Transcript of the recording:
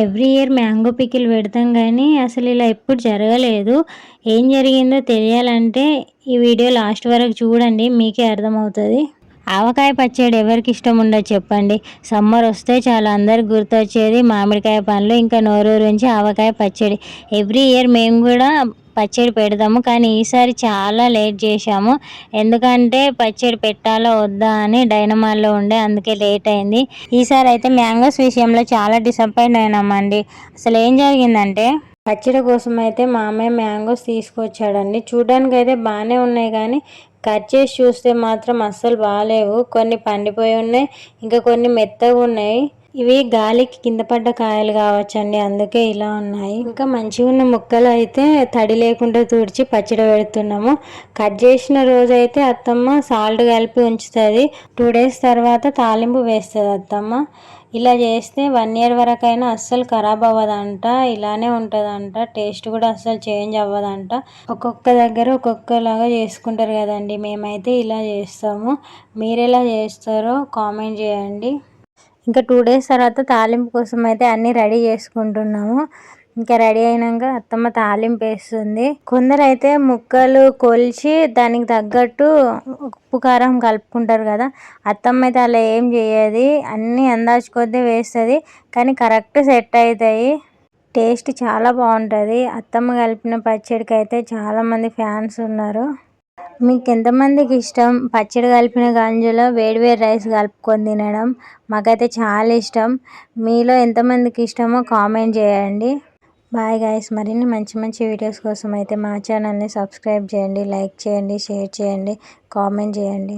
Every year mango pickle పెడతాం కానీ అసలు ఇలా ఎప్పుడు జరగలేదు. ఏం జరిగిందో తెలియాలంటే ఈ వీడియో లాస్ట్ వరకు చూడండి, మీకే అర్థమవుతుంది. ఆవకాయ పచ్చడి ఎవరికి ఇష్టం ఉండదు చెప్పండి. సమ్మర్ వస్తే చాలా అందరికి గుర్తొచ్చేది మామిడికాయ పండ్లు, ఇంకా నోరూరించి ఆవకాయ పచ్చడి. ఎవ్రీ ఇయర్ మేము కూడా పచ్చడి పెడతాము, కానీ ఈసారి చాలా లేట్ చేశాము. ఎందుకంటే పచ్చడి పెట్టాలా వద్దా అని డైనమాల్లో ఉండే, అందుకే లేట్ అయింది. ఈసారి అయితే మ్యాంగోస్ విషయంలో చాలా డిసప్పాయింట్ అయినామండి. అసలు ఏం జరిగిందంటే పచ్చడి కోసం అయితే మా అమ్మాయి మ్యాంగోస్ తీసుకొచ్చాడండి. చూడడానికి అయితే బాగానే ఉన్నాయి కానీ కట్ చేసి చూస్తే మాత్రం అస్సలు బాగాలేవు. కొన్ని పండిపోయి ఉన్నాయి, ఇంకా కొన్ని మెత్తగా ఉన్నాయి. ఇవి గాలికి కింద పడ్డ కాయలు కావచ్చండి, అందుకే ఇలా ఉన్నాయి. ఇంకా మంచిగా ఉన్న ముక్కలు అయితే తడి లేకుండా తుడిచి పచ్చడి పెడుతున్నాము. కట్ చేసిన రోజు అయితే అత్తమ్మ సాల్ట్ కలిపి ఉంచుతుంది, 2 days తర్వాత తాలింపు వేస్తుంది అత్తమ్మ. ఇలా చేస్తే 1 year వరకైనా అస్సలు ఖరాబ్ అవ్వదంట, ఇలానే ఉంటుందంట. టేస్ట్ కూడా అస్సలు చేంజ్ అవ్వదంట. ఒక్కొక్క దగ్గర ఒక్కొక్కలాగా చేసుకుంటారు కదండి, మేమైతే ఇలా చేస్తాము. మీరు ఎలా చేస్తారో కామెంట్ చేయండి. ఇంకా 2 days తర్వాత తాలింపు కోసం అయితే అన్నీ రెడీ చేసుకుంటున్నాము. ఇంకా రెడీ అయినాక అత్తమ్మ తాలింపు వేస్తుంది. కొందరు అయితే ముక్కలు కొలిచి దానికి తగ్గట్టు ఉప్పు కారం కలుపుకుంటారు కదా, అత్తమ్మ అయితే అలా ఏం చేయదు, అన్నీ అందాజు కొద్దీ వేస్తుంది, కానీ కరెక్ట్ సెట్ అవుతాయి. టేస్ట్ చాలా బాగుంటుంది. అత్తమ్మ కలిపిన పచ్చడికి అయితే చాలామంది ఫ్యాన్స్ ఉన్నారు. మీకు ఎంతమందికి ఇష్టం పచ్చడి కలిపిన గంజులో వేడివేడి రైస్ కలుపుకొని తినడం? మాకైతే చాలా ఇష్టం. మీలో ఎంతమందికి ఇష్టమో కామెంట్ చేయండి. Bye guys. మరిన్ని మంచి మంచి వీడియోస్ కోసం అయితే మా ఛానల్ని సబ్స్క్రైబ్ చేయండి, లైక్ చేయండి, షేర్ చేయండి, కామెంట్ చేయండి.